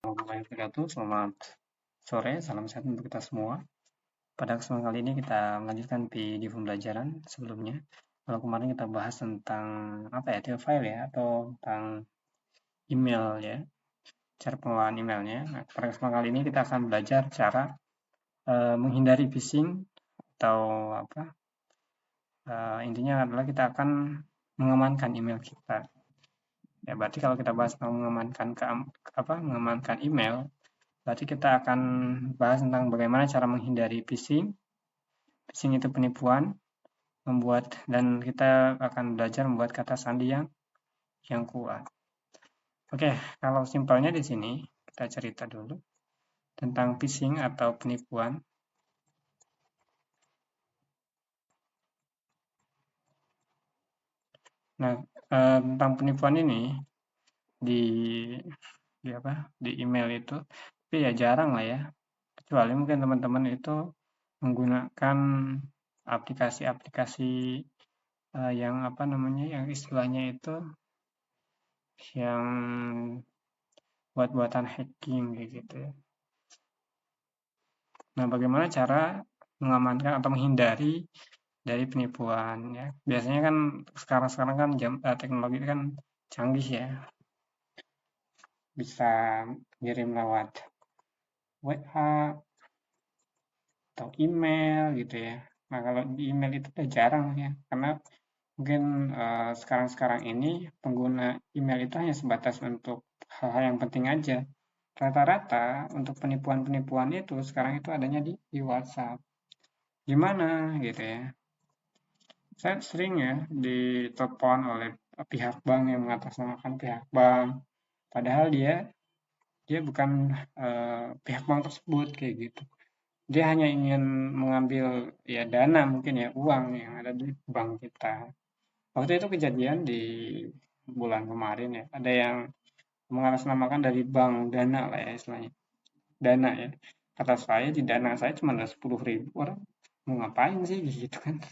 Warahmatullahi wabarakatuh. Selamat sore, salam sehat untuk kita semua. Pada kesempatan kali ini kita melanjutkan di pembelajaran sebelumnya. Kalau kemarin kita bahas tentang file ya, atau tentang email ya, cara pengelolaan emailnya. Nah, pada kesempatan kali ini kita akan belajar cara menghindari phishing atau intinya adalah kita akan mengamankan email kita. Ya, berarti kalau kita bahas tentang mengamankan email, berarti kita akan bahas tentang bagaimana cara menghindari phishing. Phishing itu penipuan, dan kita akan belajar membuat kata sandi yang kuat. Oke, kalau simpelnya di sini kita cerita dulu tentang phishing atau penipuan. Nah, tentang penipuan ini di di email itu, tapi ya jarang lah ya. Kecuali mungkin teman-teman itu menggunakan aplikasi-aplikasi yang istilahnya itu yang buat-buatan hacking kayak gitu ya. Nah, bagaimana cara mengamankan atau menghindari dari penipuan ya? Biasanya kan sekarang kan teknologi kan canggih ya. Bisa kirim lewat WA atau email gitu ya. Nah, kalau di email itu udah jarang ya, karena mungkin sekarang-sekarang ini pengguna email itu hanya sebatas untuk hal-hal yang penting aja. Rata-rata untuk penipuan-penipuan itu sekarang itu adanya di WhatsApp. Gimana gitu ya? Saya sering ya ditelepon oleh pihak bank yang mengatasnamakan pihak bank, padahal dia bukan pihak bank tersebut kayak gitu. Dia hanya ingin mengambil ya dana mungkin ya uang yang ada di bank kita. Waktu itu kejadian di bulan kemarin ya, ada yang mengatasnamakan dari bank dana lah ya istilahnya. Dana ya. Kata saya di dana saya cuma ada 10.000 orang. Mau ngapain sih gitu kan.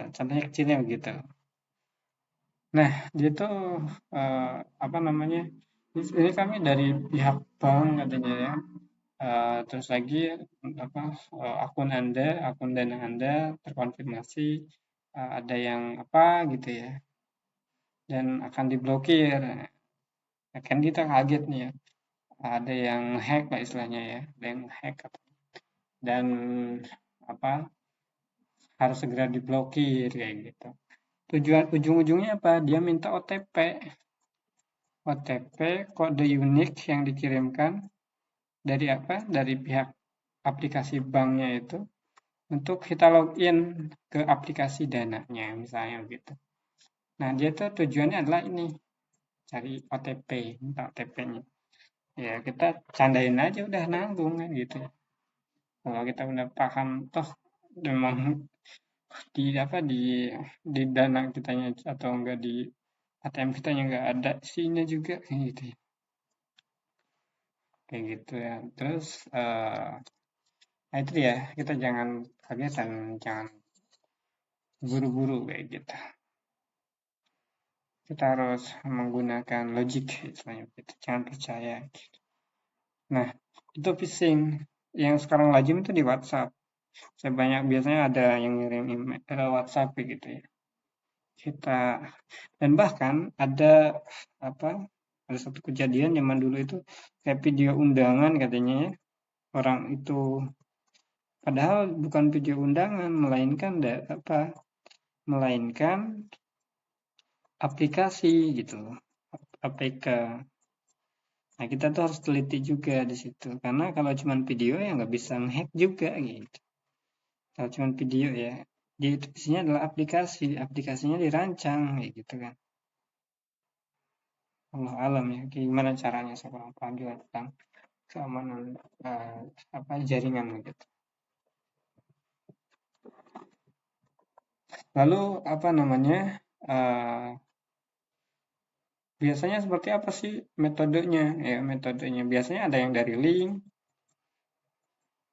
Contohnya kecilnya begitu. Nah, dia tuh apa namanya? Ini kami dari pihak bank katanya ya. Terus lagi akun dana Anda terkonfirmasi ada yang apa gitu ya, dan akan diblokir. Nah, kan kita kaget nih ya, ada yang hack lah istilahnya ya, ada yang hack dan apa harus segera diblokir kayak gitu. Tujuan ujung-ujungnya apa? Dia minta OTP kode unik yang dikirimkan dari Dari pihak aplikasi banknya itu untuk kita login ke aplikasi dananya misalnya gitu. Nah, dia tuh tujuannya adalah ini, cari OTP, minta OTP-nya. Ya, kita candain aja udah nanggung kan gitu. Kalau kita udah paham toh memang di dana kitanya atau enggak di ATM kitanya enggak ada isinya juga kayak gitu ya. Kayak gitu ya. Terus nah itu ya, kita jangan kaget dan jangan buru-buru kayak gitu. Kita harus menggunakan logik istilahnya gitu. Jangan percaya gitu. Nah, itu phishing yang sekarang lazim itu di WhatsApp. Biasanya ada yang ngirim email, WhatsApp gitu ya. Kita dan bahkan apa ada satu kejadian zaman dulu itu kayak video undangan katanya ya. Orang itu padahal bukan video undangan melainkan aplikasi gitu. APK. Nah, kita tuh harus teliti juga di situ. Karena kalau cuma video ya nggak bisa ngehack juga gitu. Kalau cuma video ya, dia itu isinya adalah aplikasinya dirancang kayak gitu kan. Allah alam ya, gimana caranya saya kurang paham juga tentang keamanan jaringan gitu. Lalu biasanya seperti apa sih metodenya? Ya, metodenya biasanya ada yang dari link,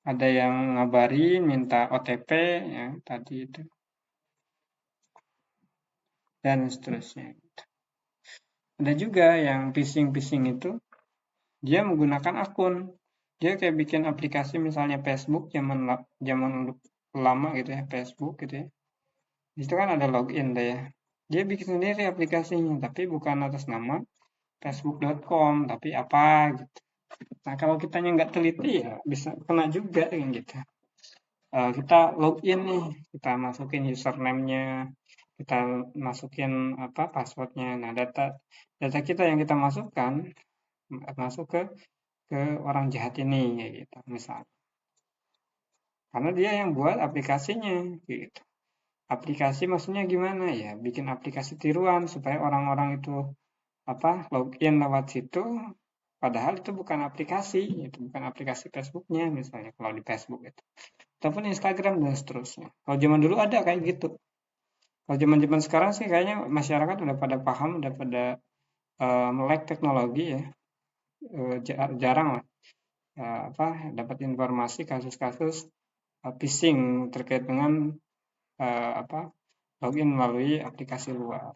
ada yang ngabarin minta OTP ya tadi itu, dan seterusnya. Ada juga yang phishing itu Dia menggunakan akun. Dia kayak bikin aplikasi misalnya Facebook zaman lama gitu ya, Facebook gitu ya. Di situ kan ada login deh ya. Dia bikin sendiri aplikasinya, tapi bukan atas nama facebook.com, tapi apa gitu. Nah, kalau kitanya nggak teliti ya bisa kena juga kan gitu. Kita login nih, kita masukin username-nya, kita masukin apa passwordnya. Nah, data data kita yang kita masukkan masuk ke orang jahat ini kayak gitu misal. Karena dia yang buat aplikasinya gitu. Aplikasi maksudnya gimana ya? Bikin aplikasi tiruan supaya orang-orang itu apa login lewat situ padahal itu bukan aplikasi, itu bukan aplikasi Facebooknya misalnya kalau di Facebook itu. Ataupun Instagram dan seterusnya. Kalau zaman dulu ada kayak gitu. Kalau zaman-zaman sekarang sih kayaknya masyarakat udah pada paham, udah pada melek teknologi ya. Jarang lah apa dapat informasi kasus-kasus phishing terkait dengan apa login melalui aplikasi luar.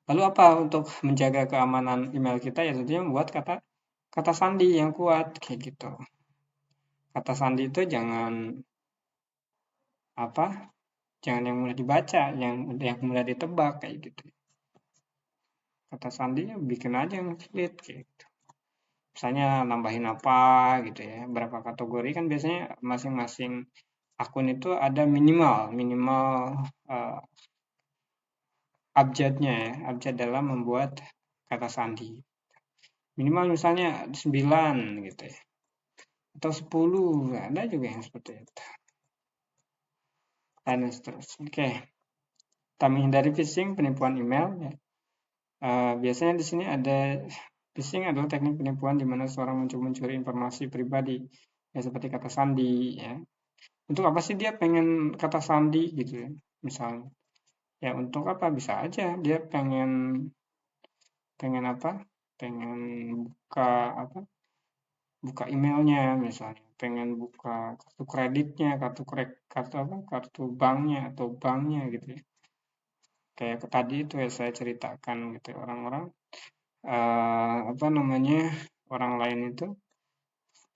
Lalu apa untuk menjaga keamanan email kita ya tentunya membuat kata kata sandi yang kuat kayak gitu. Kata sandi itu jangan apa? Jangan yang mudah dibaca, yang mudah ditebak kayak gitu. Kata sandinya bikin aja yang sulit kayak gitu. Misalnya nambahin apa gitu ya. Berapa kategori kan biasanya masing-masing akun itu ada minimal minimal uh, abjadnya ya, abjad dalam membuat kata sandi. Minimal misalnya 9 gitu ya. Atau 10, ada juga yang seperti itu. Dan seterusnya. Oke, kita menghindari phishing, penipuan email ya. Biasanya di sini ada phishing adalah teknik penipuan di mana seorang mencoba mencuri informasi pribadi ya seperti kata sandi ya. Untuk apa sih dia pengen kata sandi gitu ya, misalnya. Ya untuk apa bisa aja dia pengen pengen apa? Pengen buka apa? Buka emailnya misalnya, pengen buka kartu kreditnya, kartu apa? Kartu banknya atau banknya gitu ya. Kayak tadi itu ya saya ceritakan gitu ya, orang-orang apa namanya orang lain itu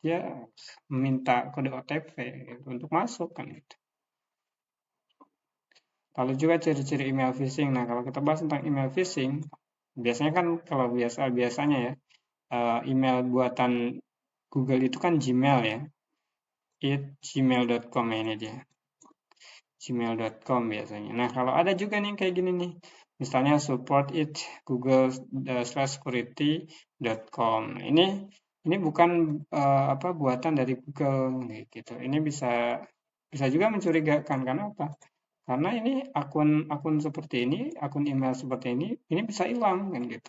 dia meminta kode OTP gitu, untuk masuk kan gitu. Lalu juga ciri-ciri email phishing. Nah, kalau kita bahas tentang email phishing, biasanya kan kalau biasanya ya email buatan Google itu kan Gmail ya, gmail.com ya ini dia, gmail.com biasanya. Nah, kalau ada juga nih kayak gini nih, misalnya support it google/security.com. Ini bukan apa buatan dari Google gitu. Ini bisa bisa juga mencurigakan karena apa? Karena ini akun seperti ini, akun email seperti ini bisa hilang kan gitu.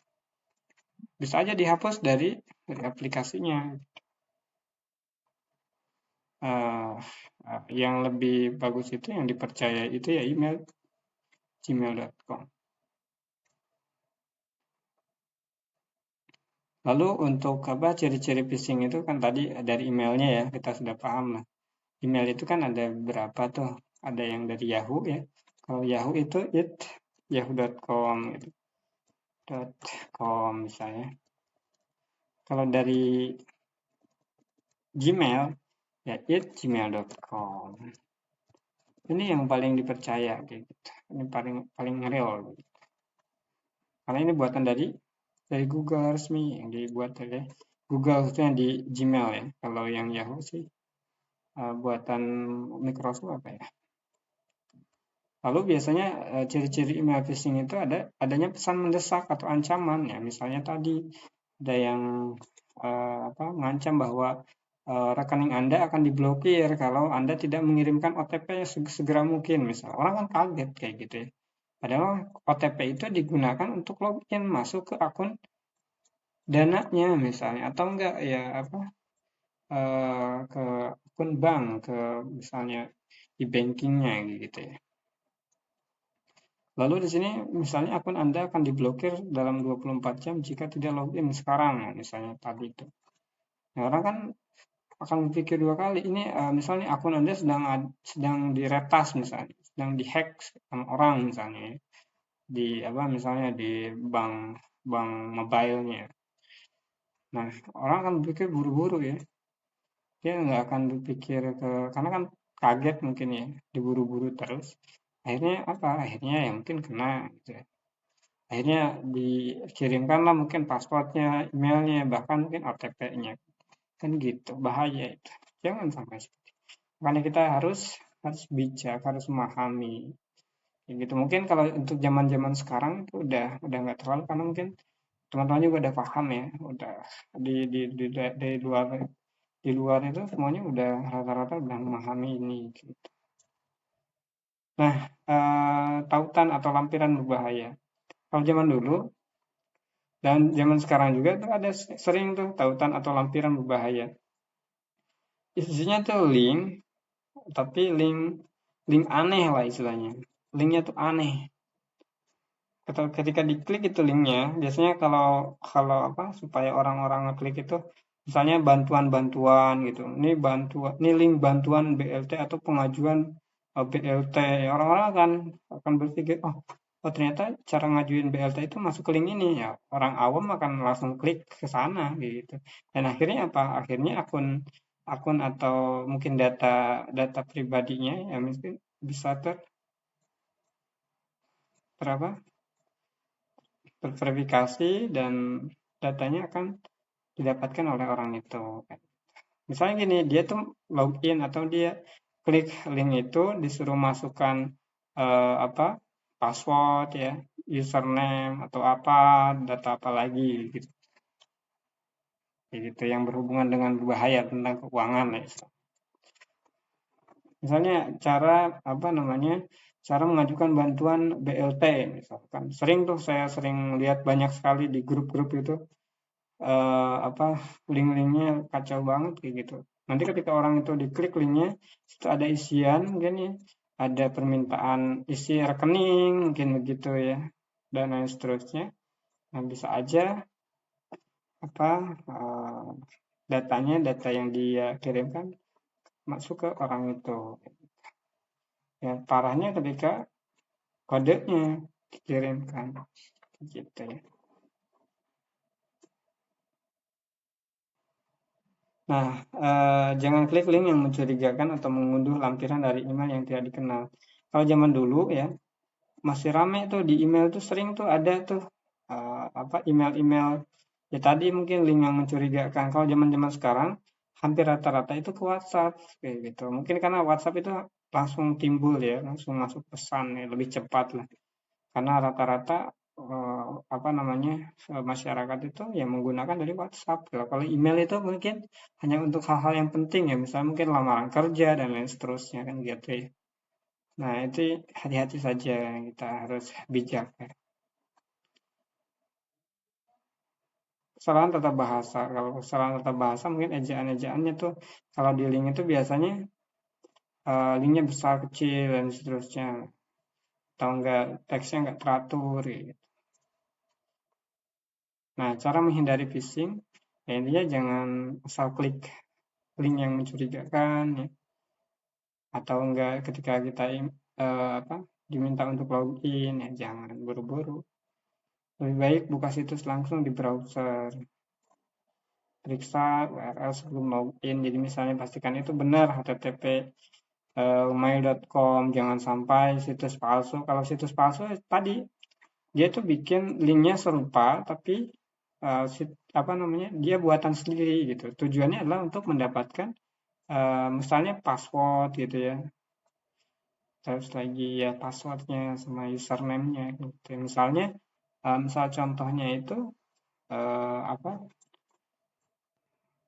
Bisa aja dihapus dari aplikasinya. Uh, yang lebih bagus itu yang dipercaya itu ya email gmail.com. Lalu untuk apa ciri-ciri phishing itu kan tadi dari emailnya ya kita sudah paham lah. Email itu kan ada berapa tuh? Ada yang dari Yahoo ya. Kalau Yahoo itu yahoo.com gitu. .com misalnya. Kalau dari Gmail ya gmail.com. Ini yang paling dipercaya kayak gitu. Ini paling paling real. Gitu. Karena ini buatan dari Google resmi yang dibuat oleh Google itu yang di Gmail ya. Kalau yang Yahoo sih buatan Microsoft apa ya. Lalu biasanya ciri-ciri email phishing itu adanya pesan mendesak atau ancaman ya. Misalnya tadi ada yang apa mengancam bahwa rekening Anda akan diblokir kalau Anda tidak mengirimkan OTP segera mungkin. Misal orang kan kaget kayak gitu ya. Padahal OTP itu digunakan untuk login masuk ke akun dananya misalnya atau enggak ya apa ke akun bank ke misalnya di bankingnya gitu ya. Lalu di sini misalnya akun Anda akan diblokir dalam 24 jam jika tidak login sekarang, misalnya tadi itu. Nah, orang kan akan berpikir dua kali. Ini misalnya akun Anda sedang diretas misalnya, sedang dihack sama orang misalnya ya. Di apa misalnya di bank bank mobile-nya. Nah, orang akan berpikir buru-buru ya. Dia nggak akan berpikir karena kan kaget mungkin ya, diburu-buru terus. Akhirnya apa? Akhirnya ya mungkin kena gitu ya. Akhirnya dikirimkanlah mungkin passwordnya, emailnya, bahkan mungkin OTP-nya. Kan gitu, bahaya itu. Jangan sampai seperti itu. Makanya kita harus bijak, harus memahami. Kayak gitu. Mungkin kalau untuk zaman-zaman sekarang itu udah nggak terlalu karena mungkin teman-teman juga udah paham ya, udah di luar itu semuanya udah rata-rata udah memahami ini. Gitu. Nah, tautan atau lampiran berbahaya. Kalau zaman dulu dan zaman sekarang juga tuh ada sering tuh tautan atau lampiran berbahaya. Isinya tuh link, tapi link link aneh lah istilahnya. Linknya tuh aneh. Ketika diklik itu linknya, biasanya kalau kalau apa supaya orang-orang ngeklik itu, misalnya bantuan-bantuan gitu. Ini link bantuan BLT atau pengajuan BLT. Orang-orang akan berpikir, oh, oh ternyata cara ngajuin BLT itu masuk ke link ini ya. Orang awam akan langsung klik ke sana gitu. Dan akhirnya apa? Akhirnya akun akun atau mungkin data data pribadinya ya mungkin bisa terapa terverifikasi dan datanya akan didapatkan oleh orang itu. Misalnya gini, dia tuh login atau dia klik link itu disuruh masukkan apa password ya, username atau apa, data apa lagi gitu. Gitu yang berhubungan dengan berbahaya tentang keuangan ya. Misalnya cara apa namanya? Cara mengajukan bantuan BLT misalkan. Saya sering lihat banyak sekali di grup-grup itu apa link-linknya kacau banget kayak gitu. Nanti ketika orang itu diklik linknya, itu ada isian mungkin ya, ada permintaan isi rekening mungkin begitu ya, dan lain seterusnya. Nah bisa aja apa datanya, data yang dia kirimkan masuk ke orang itu. Ya parahnya ketika kodenya dikirimkan gitu ya. Nah, jangan klik link yang mencurigakan atau mengunduh lampiran dari email yang tidak dikenal. Kalau zaman dulu ya, masih rame tuh di email tuh sering tuh ada tuh apa email-email ya tadi mungkin link yang mencurigakan. Kalau zaman-zaman sekarang hampir rata-rata itu ke WhatsApp kayak gitu. Mungkin karena WhatsApp itu langsung timbul ya, langsung masuk pesan ya, lebih cepat lah. Karena rata-rata apa namanya masyarakat itu yang menggunakan dari WhatsApp. Kalau email itu mungkin hanya untuk hal-hal yang penting ya, misalnya mungkin lamaran kerja dan lain seterusnya kan gitu ya. Nah itu hati-hati saja kita harus bijak ya. Kesalahan tata bahasa. Kalau kesalahan tata bahasa mungkin ejaan-ejaannya tuh kalau di link itu biasanya linknya besar kecil dan seterusnya. Atau enggak teksnya enggak teratur gitu. Nah, cara menghindari phishing, ya intinya jangan asal klik link yang mencurigakan, ya. Atau enggak ketika kita apa, diminta untuk login, ya jangan buru-buru. Lebih baik buka situs langsung di browser, periksa URL sebelum login. Jadi misalnya pastikan itu benar HTTP mail.com, jangan sampai situs palsu. Kalau situs palsu tadi dia tuh bikin linknya serupa, tapi apa namanya dia buatan sendiri gitu. Tujuannya adalah untuk mendapatkan misalnya password gitu ya, terus lagi ya passwordnya sama username-nya gitu. Misalnya, misal contohnya itu apa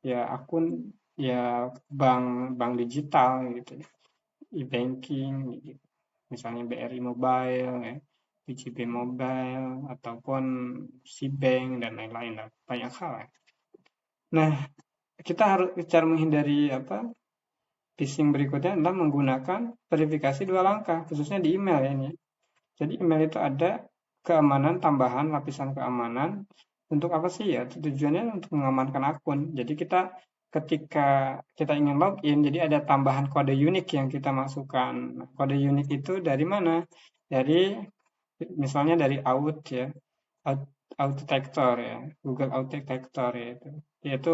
ya akun ya bank bank digital gitu, ya, e-banking gitu. Misalnya BRI Mobile, ya, BCB Mobile ataupun Cbank dan lain-lain lah, banyak hal. Ya. Nah, kita harus cara menghindari apa phishing berikutnya adalah menggunakan verifikasi dua langkah, khususnya di email ya ini. Jadi email itu ada keamanan tambahan, lapisan keamanan. Untuk apa sih ya? Tujuannya untuk mengamankan akun. Jadi kita ketika kita ingin login, jadi ada tambahan kode unik yang kita masukkan. Nah, kode unik itu dari mana? Dari misalnya dari out ya. Detector ya, Google Auth Detector ya itu. Yaitu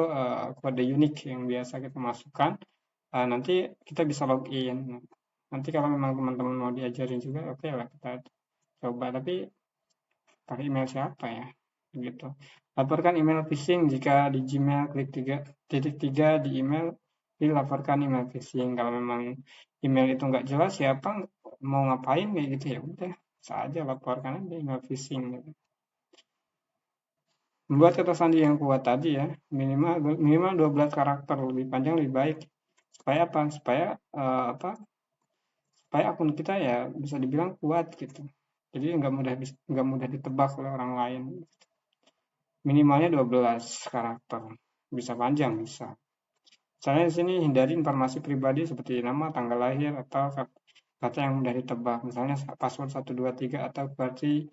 kode unik yang biasa kita masukkan. Nanti kita bisa login. Nanti kalau memang teman-teman mau diajarin juga, oke lah kita coba. Tapi pakai email siapa ya? Gitu. Laporkan email phishing jika di Gmail klik 3 di email dilaporkan email phishing. Kalau memang email itu nggak jelas siapa mau ngapain kayak gitu ya udah saja laporkan aja email phishing gitu. Membuat kata sandi yang kuat tadi ya, minimal minimal 12 karakter, lebih panjang lebih baik. Supaya apa? Supaya akun kita ya bisa dibilang kuat gitu. Jadi nggak mudah ditebak oleh orang lain. Minimalnya 12 karakter. Bisa panjang, bisa. Misalnya di sini hindari informasi pribadi seperti nama, tanggal lahir, atau kata yang mudah ditebak. Misalnya password 123 atau berarti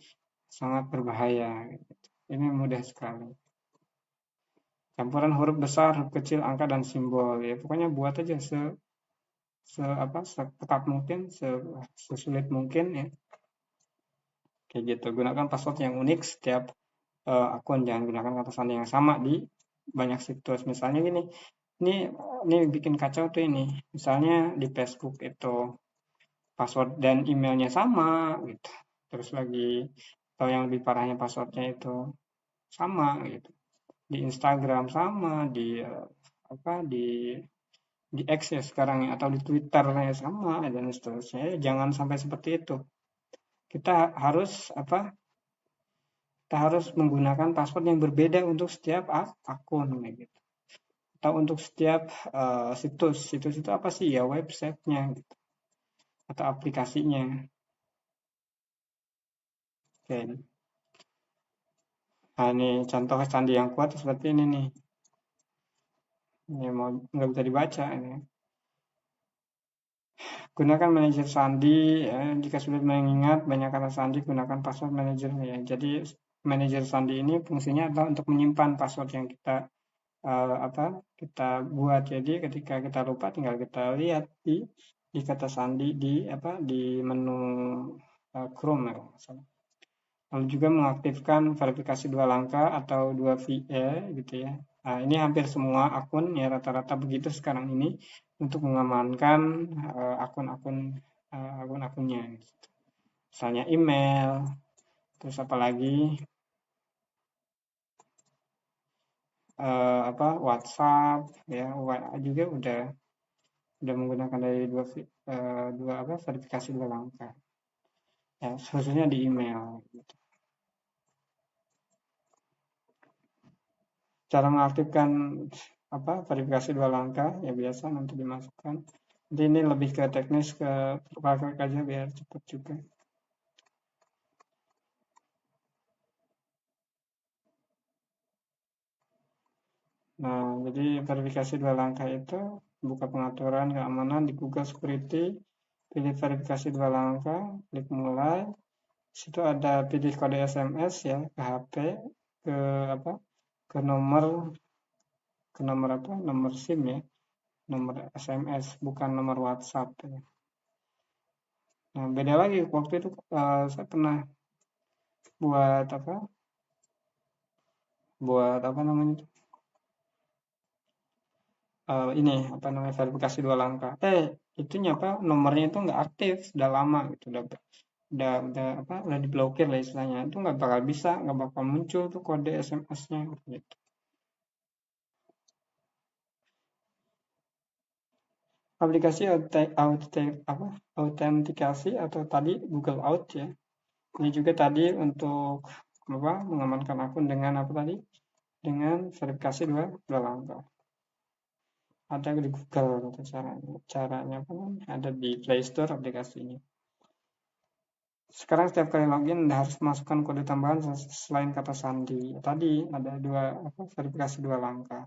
sangat berbahaya. Ini mudah sekali. Campuran huruf besar, huruf kecil, angka, dan simbol. Ya, pokoknya buat aja seketat mungkin, sesulit mungkin ya. Kayak gitu. Gunakan password yang unik setiap akun. Jangan gunakan kata sandi yang sama di banyak situs. Misalnya gini, ini ini bikin kacau tuh ini. Misalnya di Facebook itu password dan emailnya sama gitu. Terus lagi atau yang lebih parahnya passwordnya itu sama gitu. Di Instagram sama, di X ya sekarang ya atau di Twitter ya sama dan seterusnya. Jangan sampai seperti itu. Kita harus kita harus menggunakan password yang berbeda untuk setiap akun gitu. Atau untuk setiap situs. Situs itu apa sih ya websitenya gitu. Atau aplikasinya. Oke. Nah, ini contoh candi yang kuat seperti ini nih. Ini mau nggak bisa dibaca ini. Gunakan manajer sandi ya. Jika sulit mengingat banyak kata sandi, gunakan password manager ya. Jadi manajer sandi ini fungsinya adalah untuk menyimpan password yang kita buat. Jadi ketika kita lupa tinggal kita lihat di kata sandi di menu Chrome ya. Lalu juga mengaktifkan verifikasi 2 langkah atau 2VE gitu ya. Nah, ini hampir semua akun ya rata-rata begitu sekarang ini untuk mengamankan akun-akun akun-akunnya. Misalnya email, terus apalagi WhatsApp ya, WA juga udah menggunakan dari verifikasi 2 langkah. Ya, khususnya di email. Gitu. Cara mengaktifkan verifikasi 2 langkah ya biasa nanti dimasukkan. Jadi ini lebih ke teknis ke praktek aja biar cepat juga. Nah, jadi verifikasi 2 langkah itu buka pengaturan keamanan di Google Security, pilih verifikasi 2 langkah, klik mulai. Situ ada pilih kode SMS ya ke HP, ke apa? Ke nomor SIM ya, nomor SMS bukan nomor WhatsApp ya. Nah, beda lagi waktu itu saya pernah buat buat apa namanya itu ini verifikasi 2 langkah. Itunya nomornya itu nggak aktif, sudah lama gitu, udah diblokir lah istilahnya. Itu nggak bakal bisa, nggak bakal muncul tuh kode SMS-nya gitu. Aplikasi autentikasi atau tadi Google Auth ya. Ini juga tadi untuk mengamankan akun dengan apa tadi? Dengan verifikasi dua langkah. Ada di Google gitu caranya apa namanya? Ada di Play Store aplikasinya. Sekarang setiap kali login Anda harus masukkan kode tambahan selain kata sandi. Tadi ada verifikasi 2 langkah.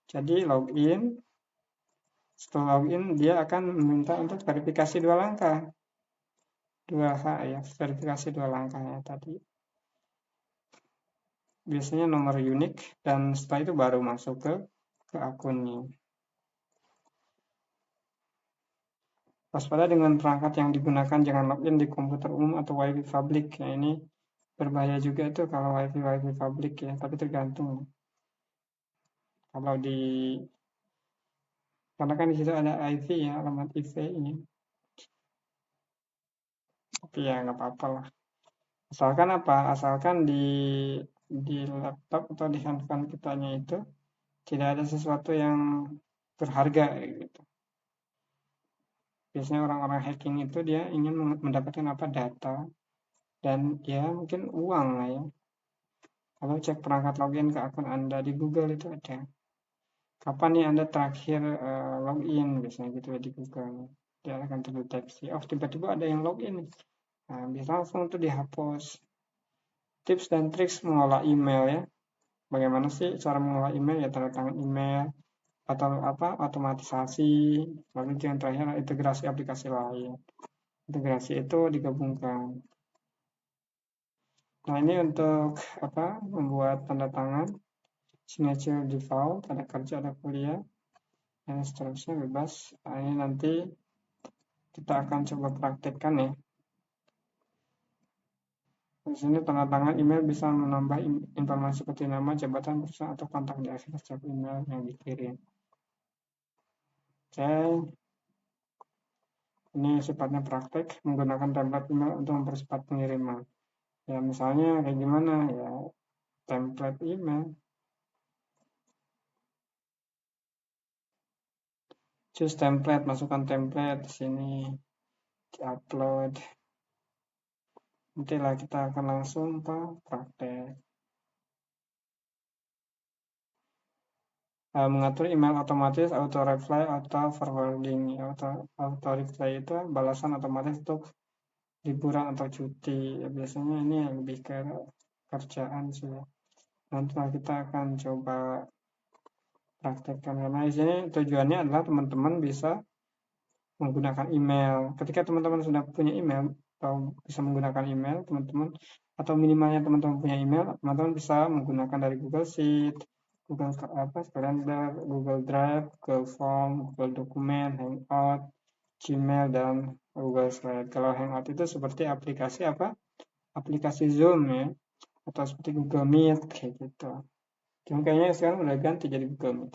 Jadi login, setelah login dia akan meminta untuk verifikasi 2 langkah. 2H ya, verifikasi 2 langkahnya tadi. Biasanya nomor unik dan setelah itu baru masuk ke akunnya. Waspada dengan perangkat yang digunakan, jangan login di komputer umum atau WiFi publik. Ya, ini berbahaya juga itu kalau wifi publik ya, tapi tergantung. Kalau di karena kan di situ ada IV ya, alamat IV-nya. Tapi ya nggak apa-apa lah. Asalkan apa? Asalkan di laptop atau di handphone kitanya itu tidak ada sesuatu yang berharga gitu. Biasanya orang-orang hacking itu dia ingin mendapatkan apa data dan ya mungkin uang lah ya. Kalau cek perangkat login ke akun Anda di Google itu ada. Kapan nih Anda terakhir login biasanya gitu ya di Google. Dia akan terdeteksi. Oh tiba-tiba ada yang login. Nah, bisa langsung tuh dihapus. Tips dan trik mengelola email ya. Bagaimana sih cara mengelola email ya tanda tangan email atau apa otomatisasi lalu yang terakhir integrasi aplikasi lain. Integrasi itu digabungkan. Nah ini untuk apa membuat tanda tangan signature default ada kerja ada kuliah dan seterusnya bebas. Nah, ini nanti kita akan coba praktekkan ya. Di sini tanda tangan email bisa menambah informasi seperti nama, jabatan, perusahaan, atau kontak di akhir setiap email yang dikirim. Oke, ini sifatnya praktek menggunakan template email untuk mempercepat pengiriman. Ya misalnya kayak gimana ya template email. Choose template, masukkan template di sini, di-upload. Nanti lah kita akan langsung praktek. Mengatur email otomatis, auto reply, auto forwarding. Auto reply itu balasan otomatis untuk liburan atau cuti. Ya, biasanya ini lebih ke kerjaan sih ya. Nanti kita akan coba praktekkan karena di sini tujuannya adalah teman-teman bisa menggunakan email. Ketika teman-teman sudah punya email atau bisa menggunakan email, teman-teman atau minimalnya teman-teman punya email, teman-teman bisa menggunakan dari Google Sheet, Google Calendar, Google Drive, Google Form, Google Dokumen, Hangout, Gmail dan Google Slide. Kalau Hangout itu seperti aplikasi apa? Aplikasi Zoom ya, atau seperti Google Meet kayak gitu. Cuma kayaknya sekarang udah ganti jadi Google Meet.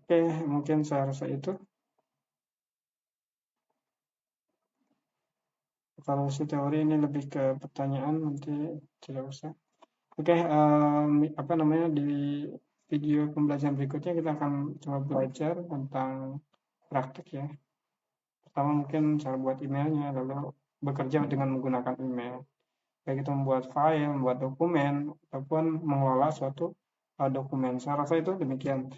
Oke, mungkin saya rasa itu. Kalau si teori ini lebih ke pertanyaan nanti tidak usah. Oke, apa namanya di video pembelajaran berikutnya kita akan coba belajar tentang praktik ya. Pertama mungkin cara buat emailnya, lalu bekerja dengan menggunakan email. Baik itu membuat file, membuat dokumen, ataupun mengelola suatu dokumen. Saya rasa itu demikian.